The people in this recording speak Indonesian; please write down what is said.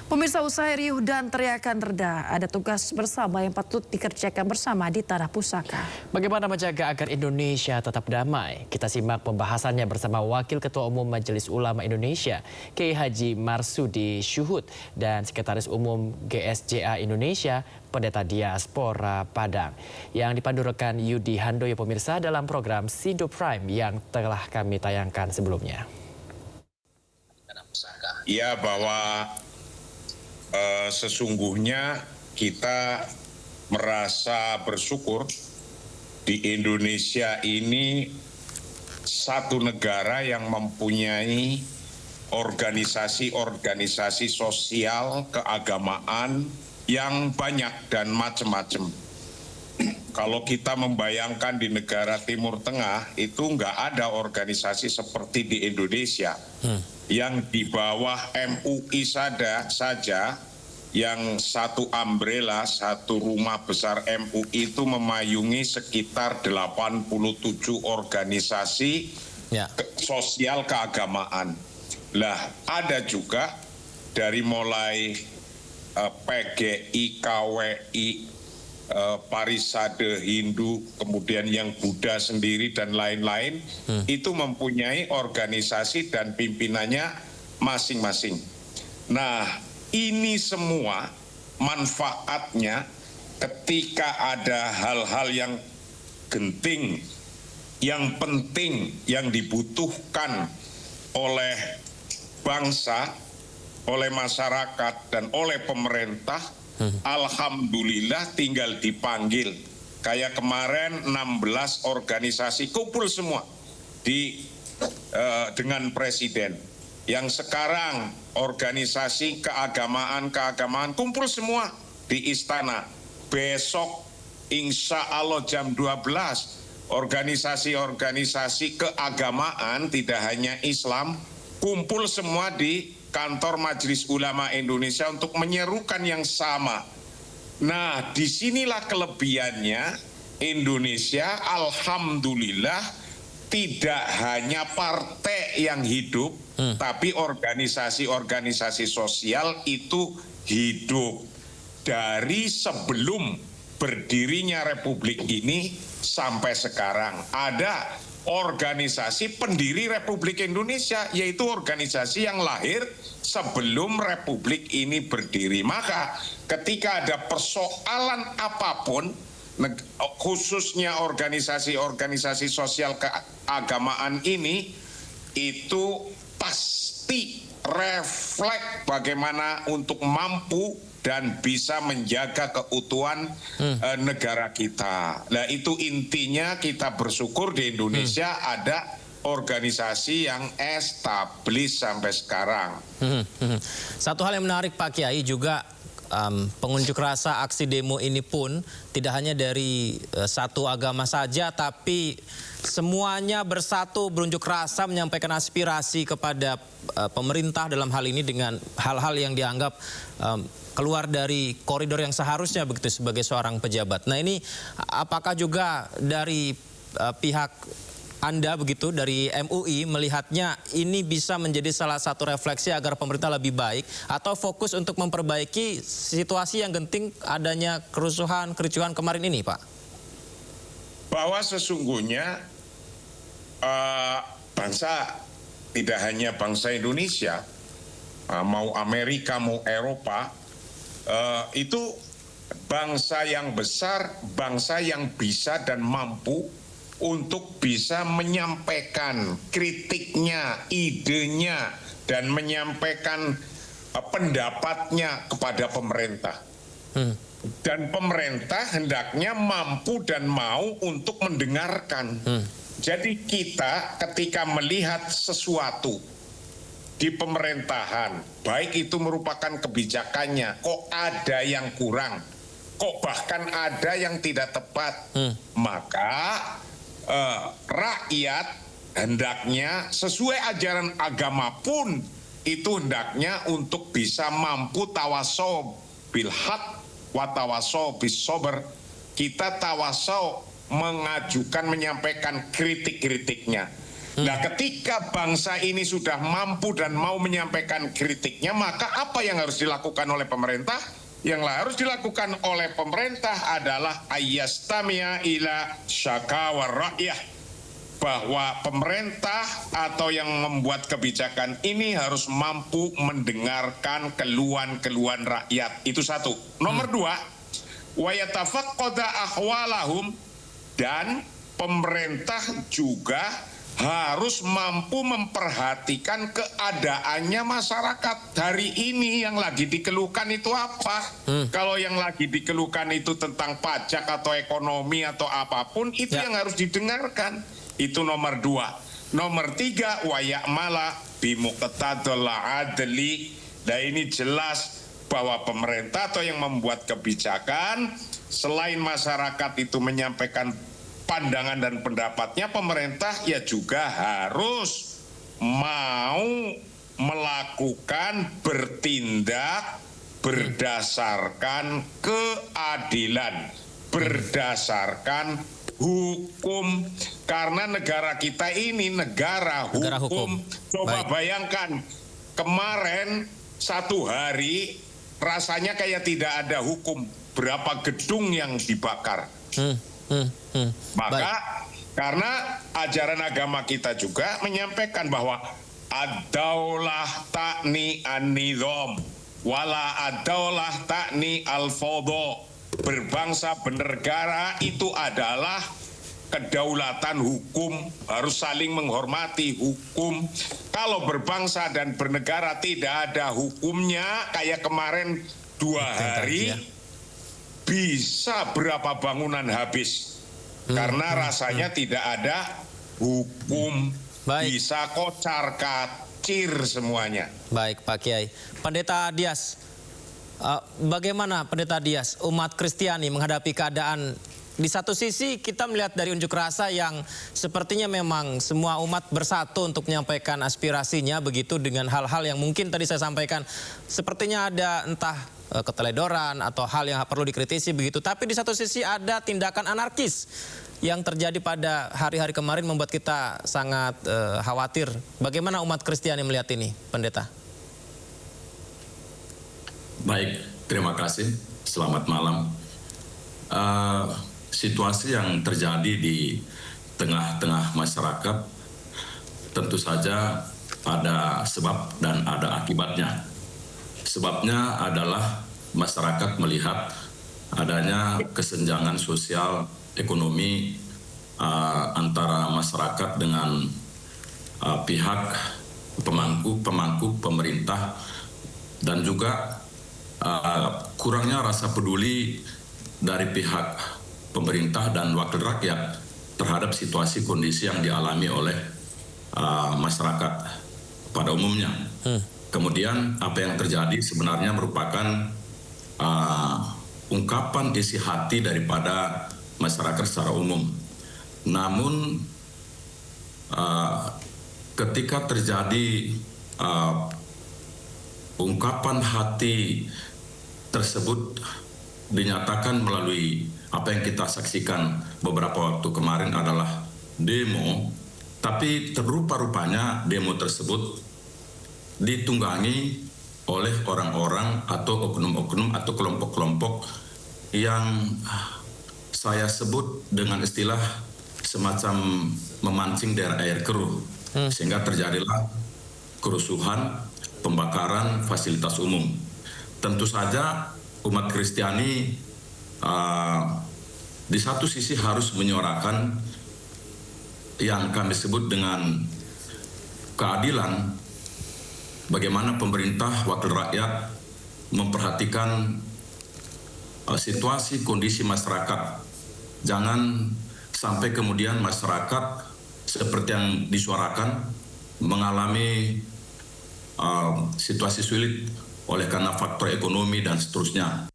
Pemirsa, usai riuh dan teriakan reda, ada tugas bersama yang patut dikerjakan bersama di Tanah Pusaka. Bagaimana menjaga agar Indonesia tetap damai? Kita simak pembahasannya bersama Wakil Ketua Umum Majelis Ulama Indonesia, Kiai Haji Marsudi Syuhud, dan Sekretaris Umum GSJA Indonesia, Pendeta Diaspora Padang, yang dipandu rekan Yudi Handoyo pemirsa dalam program Sido Prime yang telah kami tayangkan sebelumnya. Ya, bahwa sesungguhnya kita merasa bersyukur di Indonesia ini satu negara yang mempunyai organisasi-organisasi sosial keagamaan yang banyak dan macam-macam. Kalau kita membayangkan di negara Timur Tengah itu nggak ada organisasi seperti di Indonesia. Yang di bawah MUI saja yang satu umbrella, satu rumah besar MUI itu memayungi sekitar 87 organisasi sosial keagamaan. Lah, ada juga dari mulai PGI, KWI, Parisade Hindu, kemudian yang Buddha sendiri dan lain-lain, itu mempunyai organisasi dan pimpinannya masing-masing. Nah, ini semua manfaatnya ketika ada hal-hal yang genting, yang penting, yang dibutuhkan oleh bangsa, oleh masyarakat, dan oleh pemerintah. Alhamdulillah tinggal dipanggil. Kayak kemarin 16 organisasi kumpul semua dengan presiden. Yang sekarang organisasi keagamaan kumpul semua di istana. Besok insya Allah jam 12 organisasi-organisasi keagamaan tidak hanya Islam kumpul semua di kantor Majelis Ulama Indonesia untuk menyerukan yang sama. Nah, disinilah kelebihannya Indonesia, alhamdulillah tidak hanya partai yang hidup, tapi organisasi-organisasi sosial itu hidup. Dari sebelum berdirinya Republik ini sampai sekarang ada organisasi pendiri Republik Indonesia, yaitu organisasi yang lahir sebelum Republik ini berdiri. Maka ketika ada persoalan apapun, khususnya organisasi-organisasi sosial keagamaan ini, itu pasti refleks bagaimana untuk mampu dan bisa menjaga keutuhan negara kita. Nah, itu intinya kita bersyukur di Indonesia ada organisasi yang establis sampai sekarang. Satu hal yang menarik Pak Kiai juga pengunjuk rasa aksi demo ini pun tidak hanya dari satu agama saja, tapi semuanya bersatu berunjuk rasa menyampaikan aspirasi kepada pemerintah dalam hal ini dengan hal-hal yang dianggap keluar dari koridor yang seharusnya begitu sebagai seorang pejabat. Nah, ini apakah juga dari pihak Anda begitu dari MUI melihatnya ini bisa menjadi salah satu refleksi agar pemerintah lebih baik atau fokus untuk memperbaiki situasi yang genting adanya kerusuhan, kericuhan kemarin ini, Pak? Bahwa sesungguhnya bangsa tidak hanya bangsa Indonesia, mau Amerika, mau Eropa, itu bangsa yang besar, bangsa yang bisa dan mampu untuk bisa menyampaikan kritiknya, idenya, dan menyampaikan pendapatnya kepada pemerintah. Dan pemerintah hendaknya mampu dan mau untuk mendengarkan. Jadi kita ketika melihat sesuatu di pemerintahan, baik itu merupakan kebijakannya, kok ada yang kurang, kok bahkan ada yang tidak tepat, maka rakyat hendaknya sesuai ajaran agama pun itu hendaknya untuk bisa mampu tawasau bil haq wa tawasau bis sabr. Kita tawasau mengajukan, menyampaikan kritik-kritiknya. Nah, ketika bangsa ini sudah mampu dan mau menyampaikan kritiknya, maka apa yang harus dilakukan oleh pemerintah? Yang harus dilakukan oleh pemerintah adalah ayyastamia ila syakawar rakyah, bahwa pemerintah atau yang membuat kebijakan ini harus mampu mendengarkan keluhan-keluhan rakyat. Itu satu. Nomor dua, wa yatafaqqada ahwalahum, dan pemerintah juga harus mampu memperhatikan keadaannya masyarakat hari ini. Yang lagi dikeluhkan itu apa? Kalau yang lagi dikeluhkan itu tentang pajak atau ekonomi atau apapun, itu yang harus didengarkan. Itu nomor dua. Nomor tiga, wa ya'mala bimuqtadal adli. Nah, ini jelas bahwa pemerintah atau yang membuat kebijakan, selain masyarakat itu menyampaikan pandangan dan pendapatnya, pemerintah ya juga harus mau melakukan bertindak berdasarkan keadilan, berdasarkan hukum. Karena negara kita ini negara hukum. Coba bayangkan, kemarin satu hari rasanya kayak tidak ada hukum. Berapa gedung yang dibakar. Maka karena ajaran agama kita juga menyampaikan bahwa ad-daulah ta'ni an-nizam wala ad-daulah ta'ni al-fadha. Berbangsa bernegara itu adalah kedaulatan hukum, harus saling menghormati hukum. Kalau berbangsa dan bernegara tidak ada hukumnya, kayak kemarin 2 hari bisa berapa bangunan habis karena rasanya tidak ada hukum. Bisa kocar kacir semuanya. Baik, Pak Kiai. Pendeta Dias, bagaimana Pendeta Dias umat Kristiani menghadapi keadaan? Di satu sisi kita melihat dari unjuk rasa yang sepertinya memang semua umat bersatu untuk menyampaikan aspirasinya begitu, dengan hal-hal yang mungkin tadi saya sampaikan sepertinya ada entah keteledoran atau hal yang perlu dikritisi begitu. Tapi di satu sisi ada tindakan anarkis yang terjadi pada hari-hari kemarin membuat kita sangat khawatir. Bagaimana umat Kristiani melihat ini, Pendeta? Baik, terima kasih. Selamat malam. Situasi yang terjadi di tengah-tengah masyarakat tentu saja ada sebab dan ada akibatnya. Sebabnya adalah masyarakat melihat adanya kesenjangan sosial ekonomi antara masyarakat dengan pihak pemangku pemerintah, dan juga kurangnya rasa peduli dari pihak pemerintah dan wakil rakyat terhadap situasi kondisi yang dialami oleh masyarakat pada umumnya. Kemudian apa yang terjadi sebenarnya merupakan ungkapan isi hati daripada masyarakat secara umum. Namun ketika terjadi ungkapan hati tersebut dinyatakan melalui apa yang kita saksikan beberapa waktu kemarin adalah demo, tapi rupa-rupanya demo tersebut ditunggangi oleh orang-orang atau oknum-oknum atau kelompok-kelompok yang saya sebut dengan istilah semacam memancing daerah air keruh, sehingga terjadilah kerusuhan, pembakaran fasilitas umum. Tentu saja umat Kristiani di satu sisi harus menyuarakan yang kami sebut dengan keadilan, bagaimana pemerintah wakil rakyat memperhatikan situasi kondisi masyarakat. Jangan sampai kemudian masyarakat seperti yang disuarakan mengalami situasi sulit oleh karena faktor ekonomi dan seterusnya.